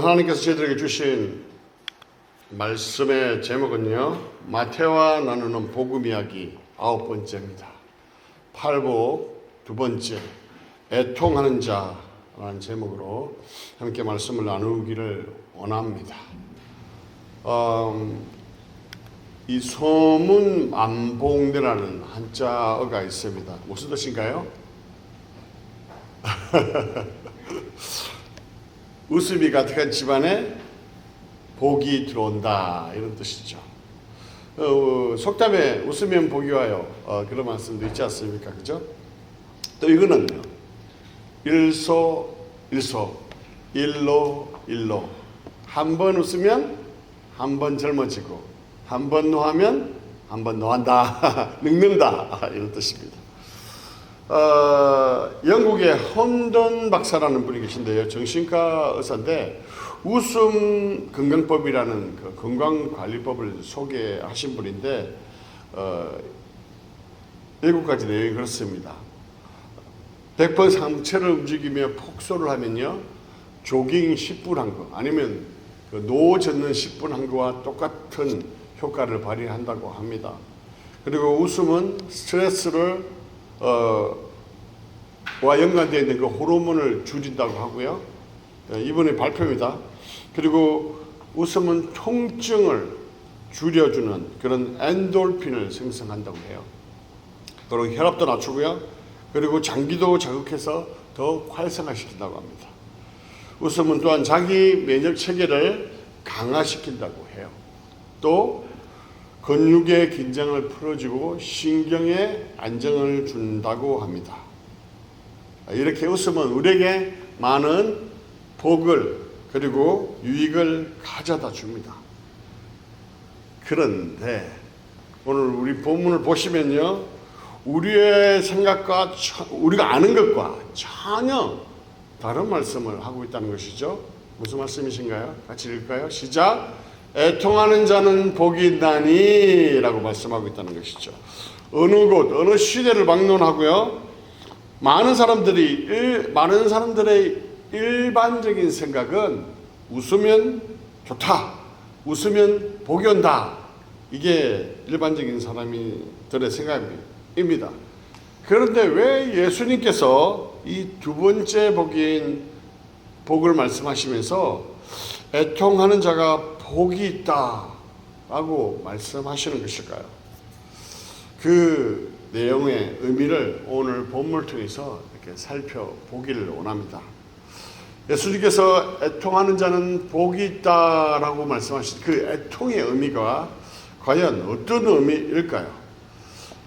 하나님께서 저희들에게 주신 말씀의 제목은요, 마태와 나누는 복음 이야기 9번째입니다. 팔복 2번째, 애통하는 자라는 제목으로 함께 말씀을 나누기를 원합니다. 이 소문만복내라는 한자어가 있습니다. 무슨 뜻인가요? 웃음이 가득한 집안에 복이 들어온다, 이런 뜻이죠. 속담에 웃으면 복이 와요, 그런 말씀도 있지 않습니까? 그죠? 또 이거는요, 일소 일로 한 번 웃으면 한 번 젊어지고 한 번 노하면 한 번 노한다 늙는다, 이런 뜻입니다. 영국의 헌던 박사라는 분이 계신데요, 정신과 의사인데 웃음 건강법이라는 그 건강관리법을 소개하신 분인데 7가지 내용이 그렇습니다. 100번 상체를 움직이며 폭소를 하면요, 조깅 10분 한 거, 아니면 그 노 젓는 10분 한 거와 똑같은 효과를 발휘한다고 합니다. 그리고 웃음은 스트레스를 와 연관되어 있는 그 호르몬을 줄인다고 하고요. 이번에 발표입니다. 그리고 웃음은 통증을 줄여주는 그런 엔돌핀을 생성한다고 해요. 그리고 혈압도 낮추고요. 그리고 장기도 자극해서 더 활성화시킨다고 합니다. 웃음은 또한 자기 면역 체계를 강화시킨다고 해요. 또 근육의 긴장을 풀어주고 신경에 안정을 준다고 합니다. 이렇게 웃음은 우리에게 많은 복을 그리고 유익을 가져다 줍니다. 그런데 오늘 우리 본문을 보시면요, 우리의 생각과 우리가 아는 것과 전혀 다른 말씀을 하고 있다는 것이죠. 무슨 말씀이신가요? 같이 읽을까요? 시작. 애통하는 자는 복이 있나니 라고 말씀하고 있다는 것이죠. 어느 곳 어느 시대를 막론하고요, 많은 사람들의 일반적인 생각은 웃으면 좋다, 웃으면 복이 온다, 이게 일반적인 사람들의 생각입니다. 그런데 왜 예수님께서 이 2번째 복을 말씀하시면서 애통하는 자가 복이 있다 라고 말씀하시는 것일까요? 그 내용의 의미를 오늘 본문을 통해서 이렇게 살펴보기를 원합니다. 예수님께서 애통하는 자는 복이 있다라고 말씀하신 그 애통의 의미가 과연 어떤 의미일까요?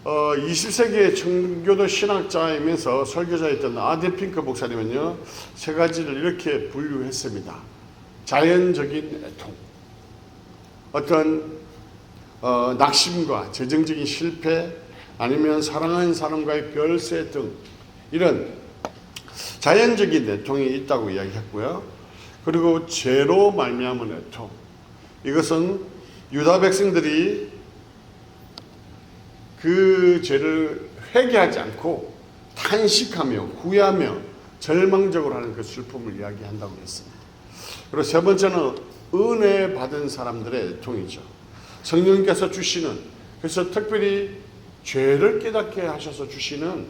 20세기의 청교도 신학자이면서 설교자였던 아데핑크 목사님은요, 3가지를 이렇게 분류했습니다. 자연적인 애통, 어떤 낙심과 재정적인 실패, 아니면 사랑하는 사람과의 별세 등 이런 자연적인 애통이 있다고 이야기했고요. 그리고 죄로 말미암은 애통, 이것은 유다 백성들이 그 죄를 회개하지 않고 탄식하며 후회하며 절망적으로 하는 그 슬픔을 이야기한다고 했습니다. 그리고 3번째는 은혜 받은 사람들의 애통이죠. 성령님께서 주시는, 그래서 특별히 죄를 깨닫게 하셔서 주시는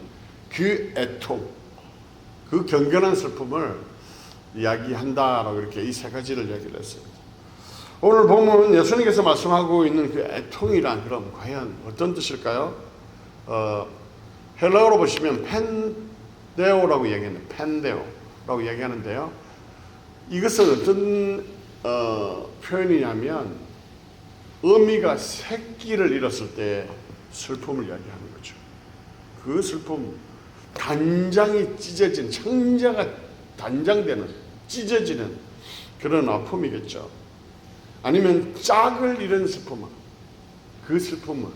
그 애통, 그 견고한 슬픔을 이야기한다라고 이렇게 이 3가지를 이야기를 했습니다. 오늘 보면 예수님께서 말씀하고 있는 그 애통이란 그럼 과연 어떤 뜻일까요? 헬라어로 보시면 펜데오라고 얘기하는, 펜데오라고 얘기하는데요, 이것은 어떤 표현이냐면 어미가 새끼를 잃었을 때 슬픔을 이야기하는 거죠. 그 슬픔, 단장이 찢어진, 창자가 단장되는, 찢어지는 그런 아픔이겠죠. 아니면 짝을 잃은 슬픔, 그 슬픔은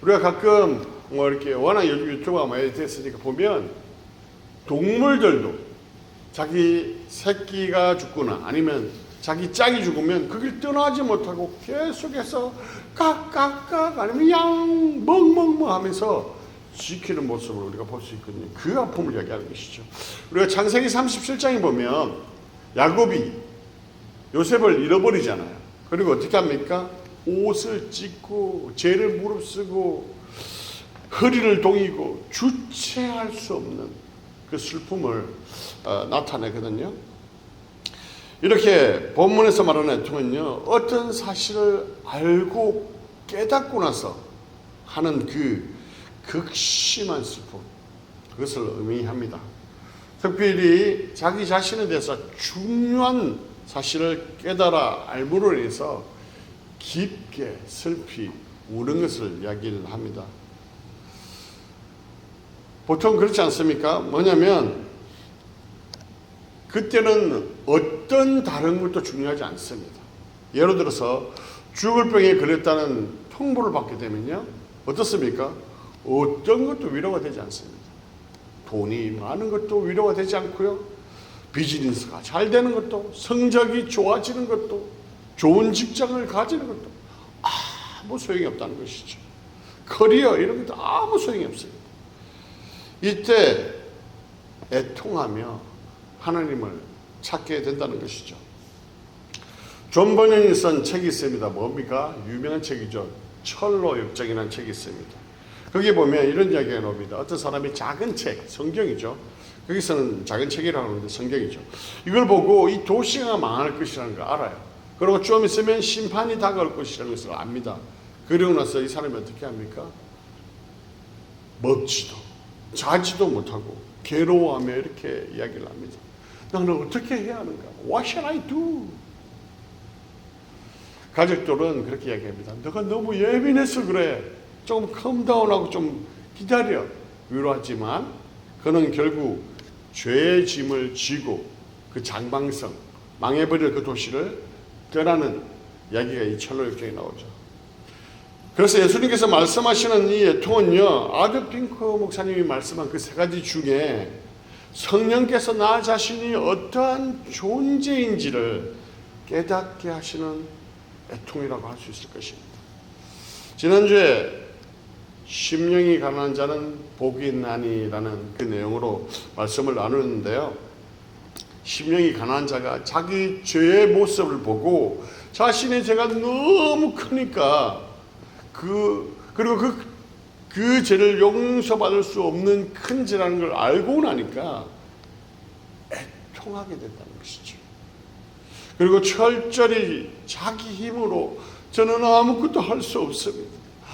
우리가 가끔 뭐 이렇게 워낙 요즘 유튜브가 많이 됐으니까 보면 동물들도 자기 새끼가 죽거나 아니면 자기 짝이 죽으면 그 길 떠나지 못하고 계속해서 깍깍깍 아니면 양 멍멍멍 하면서 지키는 모습을 우리가 볼 수 있거든요. 그 아픔을 이야기하는 것이죠. 우리가 창세기 37장에 보면 야곱이 요셉을 잃어버리잖아요. 그리고 어떻게 합니까? 옷을 찢고 죄를 무릅쓰고 허리를 동이고 주체할 수 없는 그 슬픔을 나타내거든요. 이렇게 본문에서 말하는 애통은요, 어떤 사실을 알고 깨닫고 나서 하는 그 극심한 슬픔, 그것을 의미합니다. 특별히 자기 자신에 대해서 중요한 사실을 깨달아 알므로 인해서 깊게 슬피 우는 것을 이야기를 합니다. 보통 그렇지 않습니까? 뭐냐면 그때는 어떤 다른 것도 중요하지 않습니다. 예를 들어서 죽을 병에 걸렸다는 통보를 받게 되면요, 어떻습니까? 어떤 것도 위로가 되지 않습니다. 돈이 많은 것도 위로가 되지 않고요, 비즈니스가 잘 되는 것도, 성적이 좋아지는 것도, 좋은 직장을 가지는 것도 아무 소용이 없다는 것이죠. 커리어 이런 것도 아무 소용이 없어요. 이때 애통하며 하나님을 찾게 된다는 것이죠. 존 버년이 쓴 책이 있습니다. 뭡니까? 유명한 책이죠. 철로 역정이라는 책이 있습니다. 거기 보면 이런 이야기가 나옵니다. 어떤 사람이 작은 책, 성경이죠. 거기서는 작은 책이라고 하는데 성경이죠. 이걸 보고 이 도시가 망할 것이라는 걸 알아요. 그리고 좀 있으면 심판이 다가올 것이라는 것을 압니다. 그러고 나서 이 사람이 어떻게 합니까? 먹지도 자지도 못하고 괴로워하며 이렇게 이야기를 합니다. 나는 어떻게 해야 하는가? What shall I do? 가족들은 그렇게 이야기합니다. 너가 너무 예민해서 그래. 조금 컴다운하고 좀 기다려. 위로하지만 그는 결국 죄의 짐을 지고 그 장방성, 망해버릴 그 도시를 떠나는 이야기가 이 철로 역정에 나오죠. 그래서 예수님께서 말씀하시는 이 애통은요, 아드 핑크 목사님이 말씀한 그 세 가지 중에 성령께서 나 자신이 어떠한 존재인지를 깨닫게 하시는 애통이라고 할 수 있을 것입니다. 지난주에 심령이 가난한 자는 복이 있나니라는 그 내용으로 말씀을 나누는데요, 심령이 가난한 자가 자기 죄의 모습을 보고 자신의 죄가 너무 크니까 그리고 그 죄를 용서받을 수 없는 큰 죄라는 걸 알고 나니까 애통하게 된다는 것이죠. 그리고 철저히 자기 힘으로 저는 아무것도 할 수 없습니다.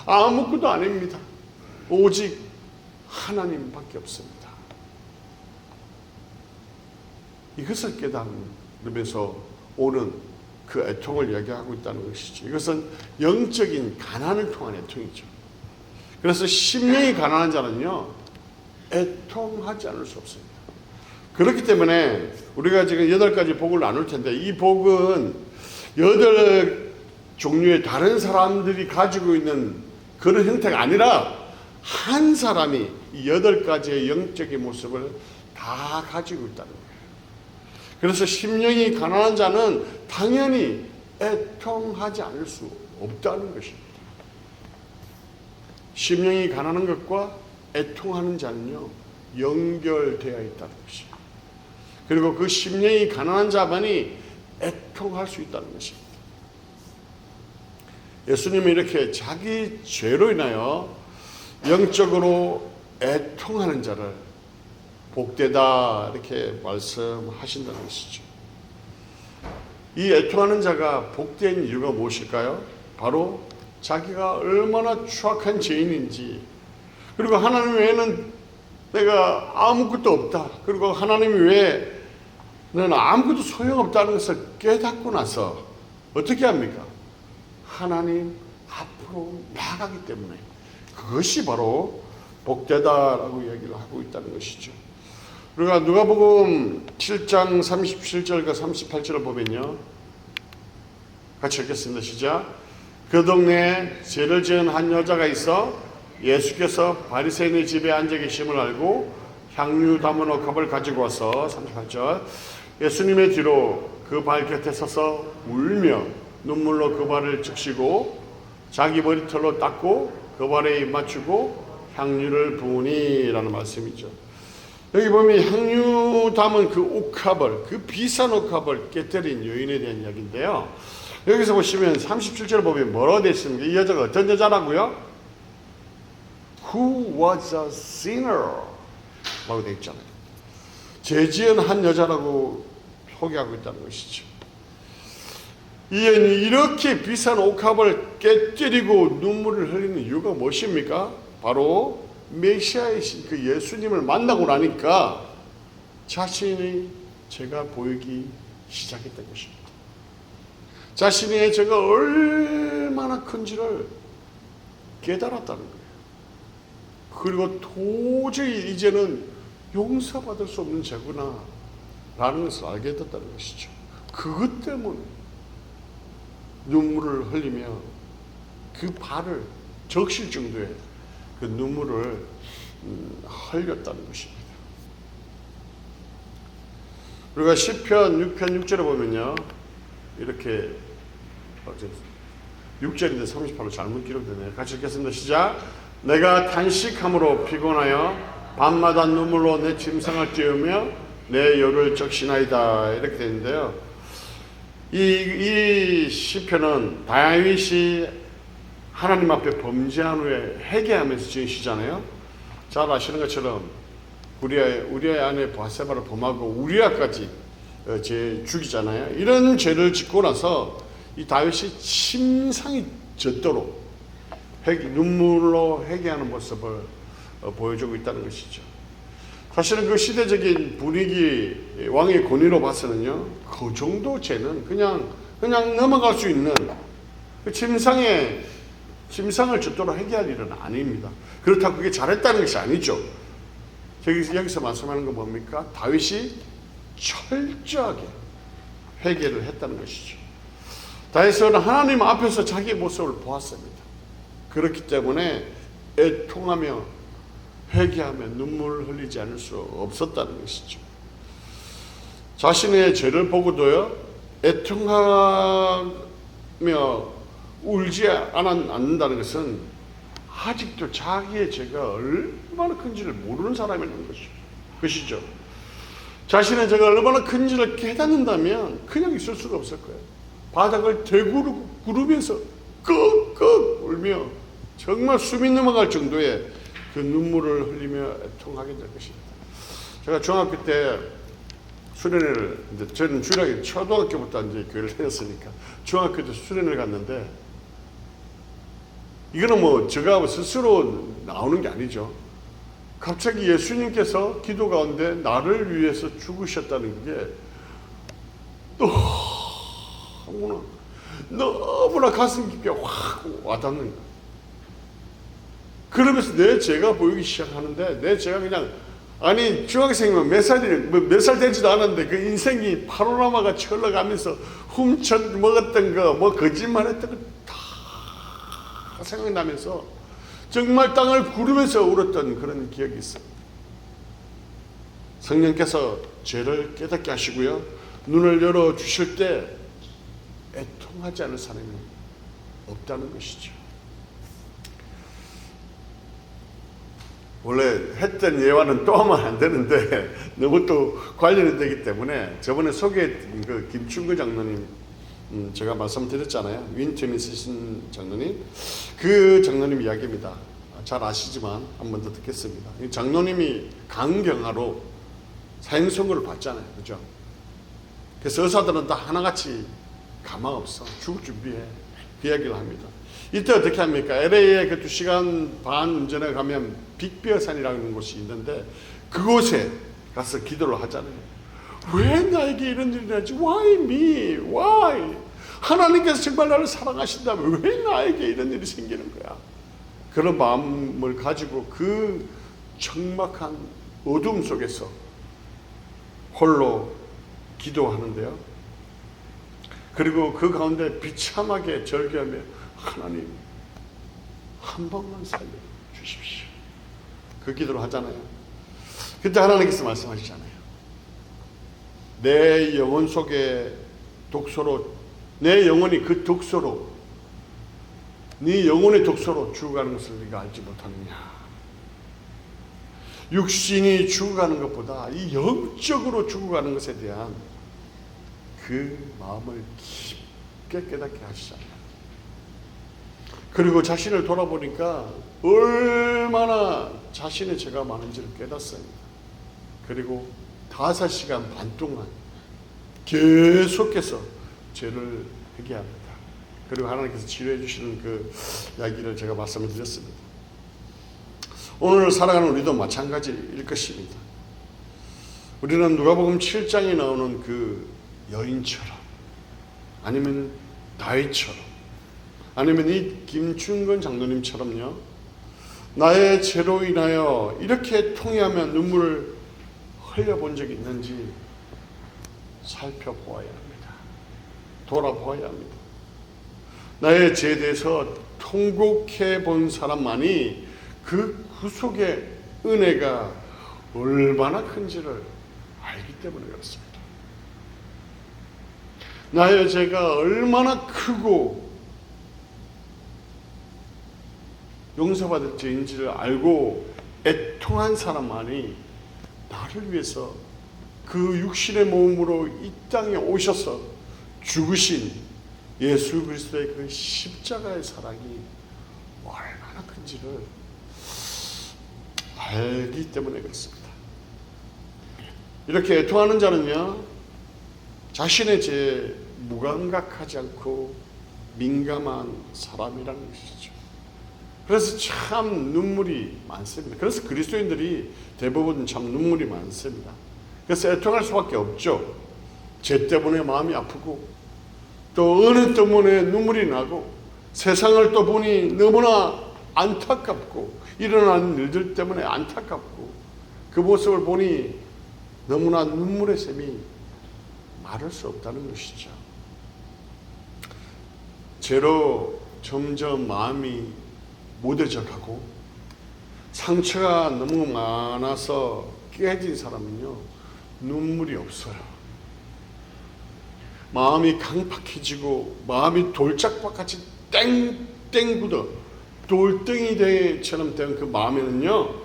아무것도 아닙니다. 오직 하나님밖에 없습니다. 이것을 깨달으면서 오는 그 애통을 이야기하고 있다는 것이죠. 이것은 영적인 가난을 통한 애통이죠. 그래서 심령이 가난한 자는요, 애통하지 않을 수 없습니다. 그렇기 때문에 우리가 지금 8가지 복을 나눌 텐데, 이 복은 8 종류의 다른 사람들이 가지고 있는 그런 형태가 아니라 한 사람이 이 8가지의 영적인 모습을 다 가지고 있다는 거예요. 그래서 심령이 가난한 자는 당연히 애통하지 않을 수 없다는 것입니다. 심령이 가난한 것과 애통하는 자는요, 연결되어 있다는 것입니다. 그리고 그 심령이 가난한 자만이 애통할 수 있다는 것입니다. 예수님이 이렇게 자기 죄로 인하여 영적으로 애통하는 자를 복되다 이렇게 말씀하신다는 것이죠. 이 애통하는 자가 복된 이유가 무엇일까요? 바로 자기가 얼마나 추악한 죄인인지, 그리고 하나님 외에는 내가 아무것도 없다, 그리고 하나님 외에 나는 아무것도 소용없다는 것을 깨닫고 나서 어떻게 합니까? 하나님 앞으로 나아가기 때문에 그것이 바로 복되다라고 이야기를 하고 있다는 것이죠. 우리가 누가복음 7장 37절과 38절을 보면요, 같이 읽겠습니다. 시작. 그 동네에 죄를 지은 한 여자가 있어 예수께서 바리새인의 집에 앉아 계심을 알고 향유 담은 옥합을 가지고 와서 38절 예수님의 뒤로 그 발 곁에 서서 울며 눈물로 그 발을 적시고 자기 머리털로 닦고 그 발에 입 맞추고 향유를 부으니라는 말씀이죠. 여기 보면 향유 담은 그 옥합을, 그 비싼 옥합을 깨뜨린 여인에 대한 이야기인데요. 여기서 보시면 37절 보면 뭐라고 되어 있습니까? 이 여자가 어떤 여자라고요? Who was a sinner 라고 되어 있잖아요. 죄지은 한 여자라고 소개하고 있다는 것이죠. 이 여인이 이렇게 비싼 옥합을 깨뜨리고 눈물을 흘리는 이유가 무엇입니까? 바로 메시아이신 그 예수님을 만나고 나니까 자신의 죄가 보이기 시작했던 것입니다. 자신의 죄가 얼마나 큰지를 깨달았다는 거예요. 그리고 도저히 이제는 용서받을 수 없는 죄구나 라는 것을 알게 됐다는 것이죠. 그것 때문에 눈물을 흘리며 그 발을 적실 정도의 그 눈물을 흘렸다는 것입니다. 우리가 시편 6편 6절에 보면요, 이렇게 6절인데 38로 잘못 기록되네요. 같이 읽겠습니다. 시작. 내가 탄식함으로 피곤하여 밤마다 눈물로 내 침상을 찌우며 내 열을 적시나이다. 이렇게 되는데요. 이 시편은 다윗이 하나님 앞에 범죄한 후에 회개하면서 지은 시잖아요. 잘 아시는 것처럼 우리의 아내 바세바를 범하고 우리아까지 죽이잖아요. 이런 죄를 짓고 나서 이 다윗이 침상이 젖도록 눈물로 회개하는 모습을 보여주고 있다는 것이죠. 사실은 그 시대적인 분위기, 왕의 권위로 봐서는요, 그 정도 죄는 그냥 넘어갈 수 있는 그 침상을 젖도록 회개할 일은 아닙니다. 그렇다고 그게 잘했다는 것이 아니죠. 여기서 말씀하는 건 뭡니까? 다윗이 철저하게 회개를 했다는 것이죠. 다윗은 하나님 앞에서 자기의 모습을 보았습니다. 그렇기 때문에 애통하며 회개하며 눈물을 흘리지 않을 수 없었다는 것이죠. 자신의 죄를 보고도요, 애통하며 울지 않는다는 것은 아직도 자기의 죄가 얼마나 큰지를 모르는 사람이라는 것이죠. 자신의 죄가 얼마나 큰지를 깨닫는다면 그냥 있을 수가 없을 거예요. 바닥을 대구르면서 끄끄 울며 정말 숨이 넘어갈 정도의 그 눈물을 흘리며 애통하게 될 것입니다. 제가 중학교 때 수련회를, 저는 주일학교 초등학교부터 이제 교회를 다녔으니까 중학교 때 수련회를 갔는데, 이거는 뭐 제가 스스로 나오는 게 아니죠. 갑자기 예수님께서 기도 가운데 나를 위해서 죽으셨다는 게 너무나 가슴 깊게 확 와닿는 거예요. 그러면서 내 죄가 보이기 시작하는데, 내 죄가 그냥, 아니 중학생이면 몇 살 되지도 않았는데 그 인생이 파노라마가 흘러가면서 훔쳐 먹었던 거, 뭐 거짓말했던 거 다 생각나면서 정말 땅을 구르면서 울었던 그런 기억이 있습니다. 성령께서 죄를 깨닫게 하시고요, 눈을 열어 주실 때 애통하지 않을 사람이 없다는 것이죠. 원래 했던 예화는 또 하면 안 되는데 너무 또 관련이 되기 때문에, 저번에 소개했던 그 김충근 장로님, 제가 말씀드렸잖아요. 윈트미스신 장로님, 그 장로님 이야기입니다. 잘 아시지만 한 번 더 듣겠습니다. 이 장로님이 강경화로 사형선고를 받잖아요, 그죠? 그래서 의사들은 다 하나같이 가망 없어, 죽을 준비해, 그 이야기를 합니다. 이때 어떻게 합니까? LA에 그 2시간 반 운전해 가면 빅베어산이라는 곳이 있는데, 그곳에 가서 기도를 하잖아요. 왜 나에게 이런 일이 나지? Why me? Why? 하나님께서 정말 나를 사랑하신다면 왜 나에게 이런 일이 생기는 거야? 그런 마음을 가지고 그 적막한 어둠 속에서 홀로 기도하는데요. 그리고 그 가운데 비참하게 절규하며, 하나님 한 번만 살려주십시오, 그 기도를 하잖아요. 그때 하나님께서 말씀하시잖아요. 내 영혼 속에 독소로, 내 영혼이 그 독소로, 네 영혼의 독소로 죽어가는 것을 네가 알지 못하느냐. 육신이 죽어가는 것보다 이 영적으로 죽어가는 것에 대한 그 마음을 깊게 깨닫게 하시잖아요. 그리고 자신을 돌아보니까 얼마나 자신의 죄가 많은지를 깨닫습니다. 그리고 5시간 반 동안 계속해서 죄를 회개합니다. 그리고 하나님께서 치료해 주시는 그 이야기를 제가 말씀을 드렸습니다. 오늘 살아가는 우리도 마찬가지일 것입니다. 우리는 누가복음 7장에 나오는 그 여인처럼, 아니면 다윗처럼, 아니면 이 김충건 장로님처럼요, 나의 죄로 인하여 이렇게 통회하며 눈물을 흘려본 적이 있는지 살펴보아야 합니다. 돌아보아야 합니다. 나의 죄에 대해서 통곡해 본 사람만이 그 구속의 은혜가 얼마나 큰지를 알기 때문에 그렇습니다. 나의 죄가 얼마나 크고 용서받을 죄인지를 알고 애통한 사람만이 나를 위해서 그 육신의 몸으로 이 땅에 오셔서 죽으신 예수 그리스도의 그 십자가의 사랑이 얼마나 큰지를 알기 때문에 그렇습니다. 이렇게 애통하는 자는요, 자신의 죄에 무감각하지 않고 민감한 사람이라는 것이죠. 그래서 참 눈물이 많습니다. 그래서 그리스도인들이 대부분 참 눈물이 많습니다. 그래서 애통할 수밖에 없죠. 죄 때문에 마음이 아프고, 또 은혜 때문에 눈물이 나고, 세상을 또 보니 너무나 안타깝고, 일어나는 일들 때문에 안타깝고, 그 모습을 보니 너무나 눈물의 샘이 마를 수 없다는 것이죠. 죄로 점점 마음이 무뎌져 가고 상처가 너무 많아서 깨진 사람은요, 눈물이 없어요. 마음이 강팍해지고 마음이 돌짝밭같이 땡땡 굳어 돌덩이처럼 된 그 마음에는요,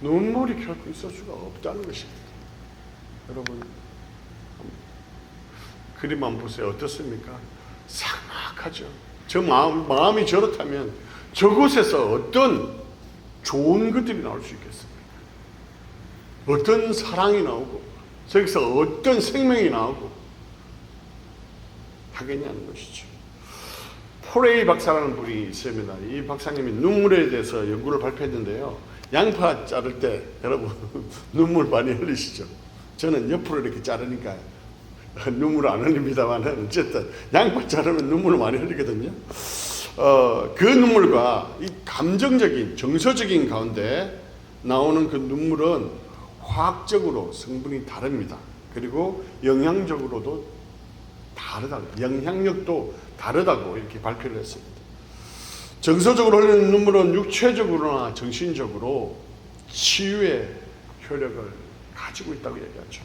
눈물이 결코 있을 수가 없다는 것입니다. 여러분, 그림 한번 보세요. 어떻습니까? 삭막하죠. 저 마음이 저렇다면 저곳에서 어떤 좋은 것들이 나올 수 있겠습니까? 어떤 사랑이 나오고, 저기서 어떤 생명이 나오고 하겠냐는 것이죠. 포레이 박사라는 분이 있습니다. 이 박사님이 눈물에 대해서 연구를 발표했는데요, 양파 자를 때 여러분 눈물 많이 흘리시죠? 저는 옆으로 이렇게 자르니까 눈물 안 흘립니다만, 어쨌든 양파 자르면 눈물을 많이 흘리거든요. 그 눈물과 이 감정적인, 정서적인 가운데 나오는 그 눈물은 화학적으로 성분이 다릅니다. 그리고 영양적으로도 다르다고, 영향력도 다르다고 이렇게 발표를 했습니다. 정서적으로 흘리는 눈물은 육체적으로나 정신적으로 치유의 효력을 가지고 있다고 얘기하죠.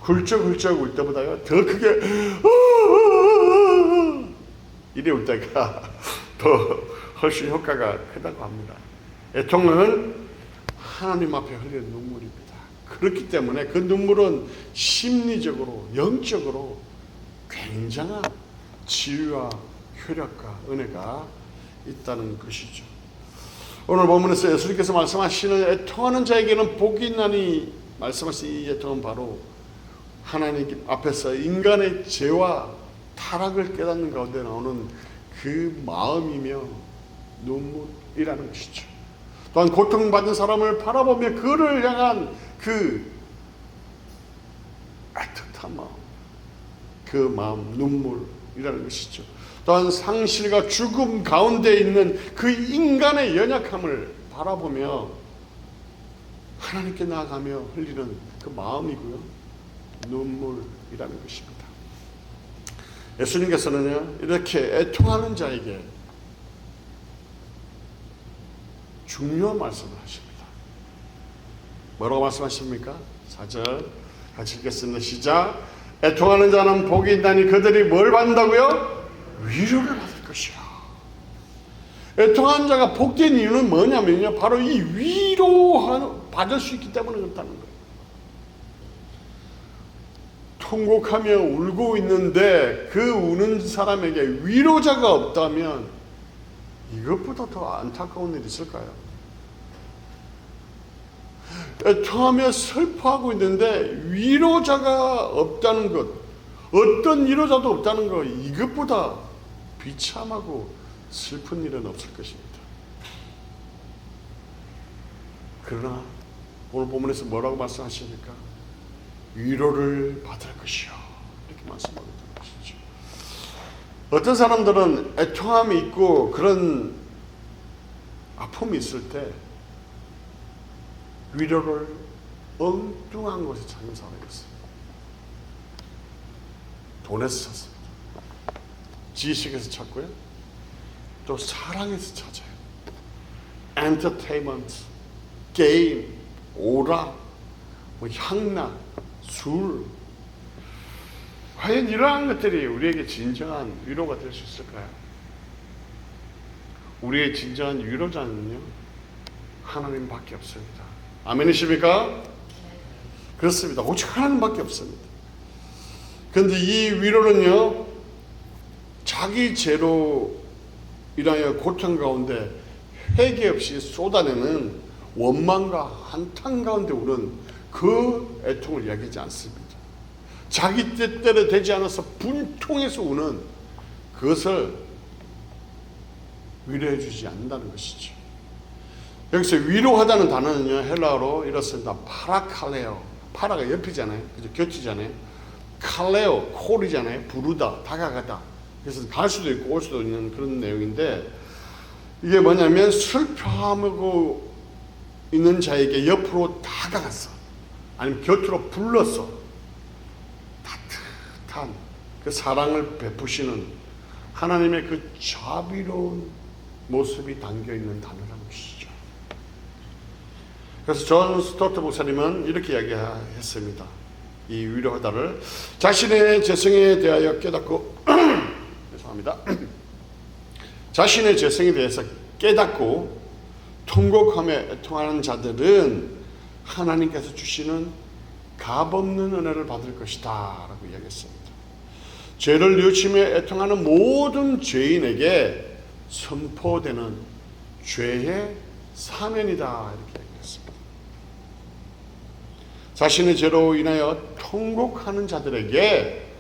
훌쩍훌쩍 울 때보다요, 더 크게 이래 울 때가 더 훨씬 효과가 크다고 합니다. 애통은 하나님 앞에 흘리는 눈물입니다. 그렇기 때문에 그 눈물은 심리적으로, 영적으로 굉장한 치유와 효력과 은혜가 있다는 것이죠. 오늘 본문에서 예수님께서 말씀하시는 애통하는 자에게는 복이 있나니 말씀하신 이 애통은 바로 하나님 앞에서 인간의 죄와 타락을 깨닫는 가운데 나오는 그 마음이며 눈물이라는 것이죠. 또한 고통받는 사람을 바라보며 그를 향한 그 애틋한 마음, 그 마음, 눈물이라는 것이죠. 또한 상실과 죽음 가운데 있는 그 인간의 연약함을 바라보며 하나님께 나아가며 흘리는 그 마음이고요, 눈물이라는 것입니다. 예수님께서는요, 이렇게 애통하는 자에게 중요한 말씀을 하십니다. 뭐라고 말씀하십니까? 4절 같이 읽겠습니다. 시작. 애통하는 자는 복이 있나니 그들이 뭘 받는다고요? 위로를 받을 것이야. 애통하는 자가 복된 이유는 뭐냐면요, 바로 이 위로하는 받을 수 있기 때문에 그렇다는 거예요. 통곡하며 울고 있는데 그 우는 사람에게 위로자가 없다면 이것보다 더 안타까운 일이 있을까요? 애통하며 슬퍼하고 있는데 위로자가 없다는 것, 어떤 위로자도 없다는 것, 이것보다 비참하고 슬픈 일은 없을 것입니다. 그러나 오늘 본문에서 뭐라고 말씀하십니까? 위로를 받을 것이요, 이렇게 말씀하고 있는 것이죠. 어떤 사람들은 애통함이 있고 그런 아픔이 있을 때 위로를 엉뚱한 곳에 찾는 사람이 있어요. 돈에서 찾습니다. 지식에서 찾고요. 또 사랑에서 찾아요. 엔터테인먼트, 게임, 오락, 향락, 술. 과연 이러한 것들이 우리에게 진정한 위로가 될 수 있을까요? 우리의 진정한 위로자는요, 하나님밖에 없습니다. 아멘이십니까? 그렇습니다. 오직 하나님밖에 없습니다. 그런데 이 위로는요, 자기 죄로 인하여 고통 가운데 회개 없이 쏟아내는 원망과 한탄 가운데 우는 그 애통을 이야기하지 않습니다. 자기 뜻대로 되지 않아서 분통해서 우는 그것을 위로해 주지 않는다는 것이죠. 여기서 위로하다는 단어는요, 헬라어로 이렇습니다. 파라칼레오. 파라가 옆이잖아요. 그죠? 곁이잖아요. 칼레오, 콜이잖아요. 부르다, 다가가다. 그래서 갈 수도 있고 올 수도 있는 그런 내용인데, 이게 뭐냐면 슬퍼하고 있는 자에게 옆으로 다가갔어. 아니면 곁으로 불렀어. 따뜻한 그 사랑을 베푸시는 하나님의 그 자비로운 모습이 담겨있는 단어라는 것이죠. 그래서 존 스토트 목사님은 이렇게 이야기했습니다. 이 위로하다를 자신의 죄성에 대하여 깨닫고 죄송합니다. 자신의 죄성에 대해서 깨닫고 통곡하며 애통하는 자들은 하나님께서 주시는 값없는 은혜를 받을 것이다 라고 이야기했습니다. 죄를 뉘우치며 애통하는 모든 죄인에게 선포되는 죄의 사면이다 이렇게 이야기했습니다. 자신의 죄로 인하여 통곡하는 자들에게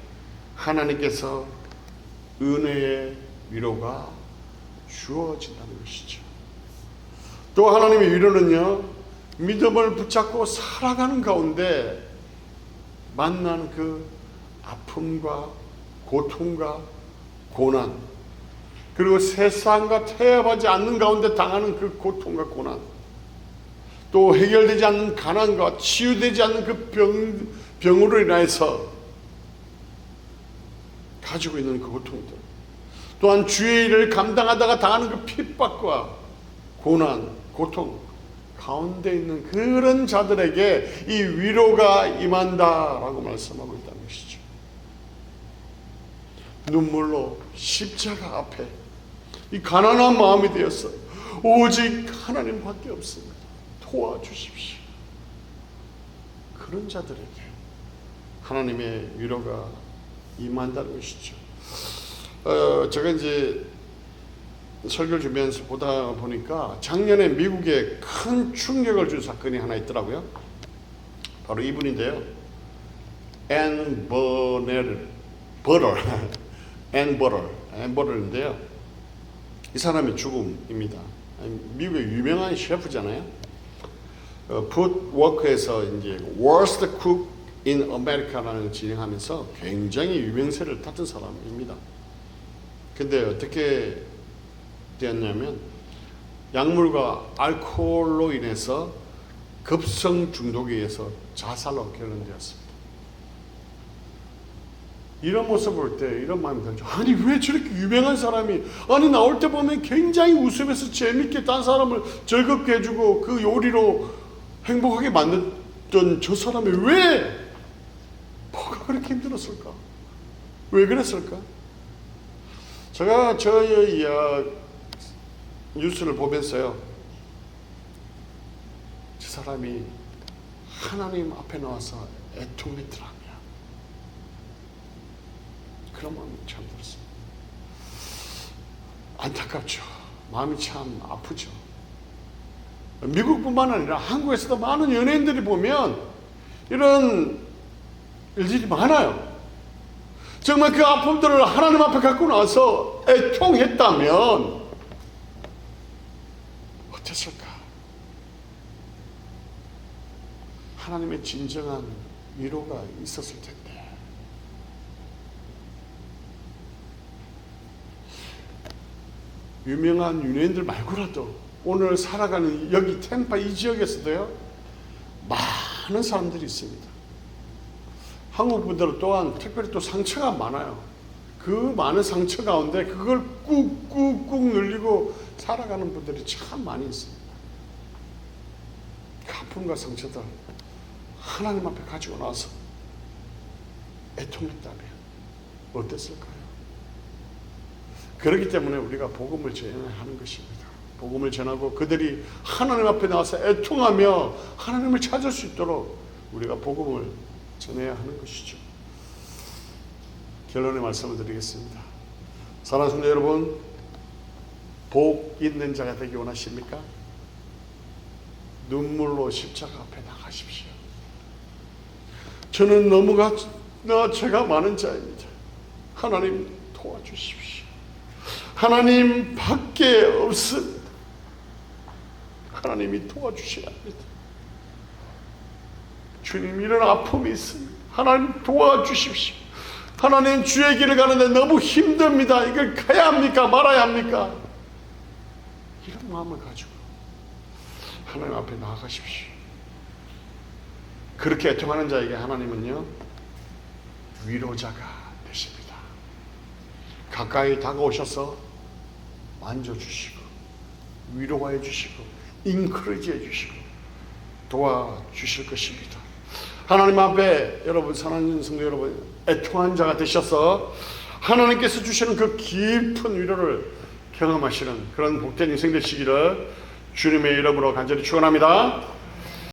하나님께서 은혜의 위로가 주어진다는 것이죠. 또 하나님의 위로는요, 믿음을 붙잡고 살아가는 가운데 만나는 그 아픔과 고통과 고난, 그리고 세상과 태합하지 않는 가운데 당하는 그 고통과 고난, 또 해결되지 않는 가난과 치유되지 않는 그 병으로 인해서 가지고 있는 그 고통들, 또한 주의 일을 감당하다가 당하는 그 핍박과 고난, 고통 가운데 있는 그런 자들에게 이 위로가 임한다라고 말씀하고 있다는 것이죠. 눈물로 십자가 앞에 이 가난한 마음이 되었어요. 오직 하나님밖에 없습니다. 도와주십시오. 그런 자들에게 하나님의 위로가 임한다는 것이죠. 제가 이제 설교를 준비하면서 보다 보니까 작년에 미국에 큰 충격을 준 사건이 하나 있더라고요. 바로 이분인데요. 앤 버럴인데요. 이 사람의 죽음입니다. 미국의 유명한 셰프잖아요. 푸드워크에서 이제 Worst Cook in America라는 걸 진행하면서 굉장히 유명세를 탔던 사람입니다. 근데 어떻게 되었냐면 약물과 알코올로 인해서 급성 중독에 의해서 자살로 결론되었습니다. 이런 모습 볼 때 이런 마음이 들죠. 아니 왜 저렇게 유명한 사람이, 아니 나올 때 보면 굉장히 웃으면서 재밌게 딴 사람을 즐겁게 해주고 그 요리로 행복하게 만들던 저 사람이 왜 뭐가 그렇게 힘들었을까? 왜 그랬을까? 제가 저의 뉴스를 보면서요, 사람이 하나님 앞에 나와서 애통했더라면 그런 마음이 참 들었습니다. 안타깝죠. 마음이 참 아프죠. 미국뿐만 아니라 한국에서도 많은 연예인들이 보면 이런 일들이 많아요. 정말 그 아픔들을 하나님 앞에 갖고 나서 애통했다면 어땠을까? 하나님의 진정한 위로가 있었을 텐데. 유명한 연예인들 말고라도 오늘 살아가는 여기 템파 이 지역에서도요, 많은 사람들이 있습니다. 한국 분들은 또한 특별히 또 상처가 많아요. 그 많은 상처 가운데 그걸 꾹꾹꾹 눌리고 살아가는 분들이 참 많이 있습니다. 그 아픔과 상처들 하나님 앞에 가지고 나와서 애통했다면 어땠을까요? 그렇기 때문에 우리가 복음을 전해야 하는 것입니다. 복음을 전하고 그들이 하나님 앞에 나와서 애통하며 하나님을 찾을 수 있도록 우리가 복음을 전해야 하는 것이죠. 결론의 말씀을 드리겠습니다. 사랑하는 성도 여러분, 복 있는 자가 되기 원하십니까? 눈물로 십자가 앞에 나가십시오. 저는 너무나 죄가 많은 자입니다. 하나님 도와주십시오. 하나님 밖에 없습니다. 하나님이 도와주셔야 합니다. 주님, 이런 아픔이 있습니다. 하나님 도와주십시오. 하나님, 주의 길을 가는데 너무 힘듭니다. 이걸 가야 합니까? 말아야 합니까? 이런 마음을 가지고 하나님 앞에 나아가십시오. 그렇게 애통하는 자에게 하나님은요, 위로자가 되십니다. 가까이 다가오셔서 만져주시고 위로해 주시고 인커리지 해주시고 도와주실 것입니다. 하나님 앞에 여러분, 사랑하는 성도 여러분, 애통한 자가 되셔서 하나님께서 주시는 그 깊은 위로를 경험하시는 그런 복된 인생 되시기를 주님의 이름으로 간절히 축원합니다.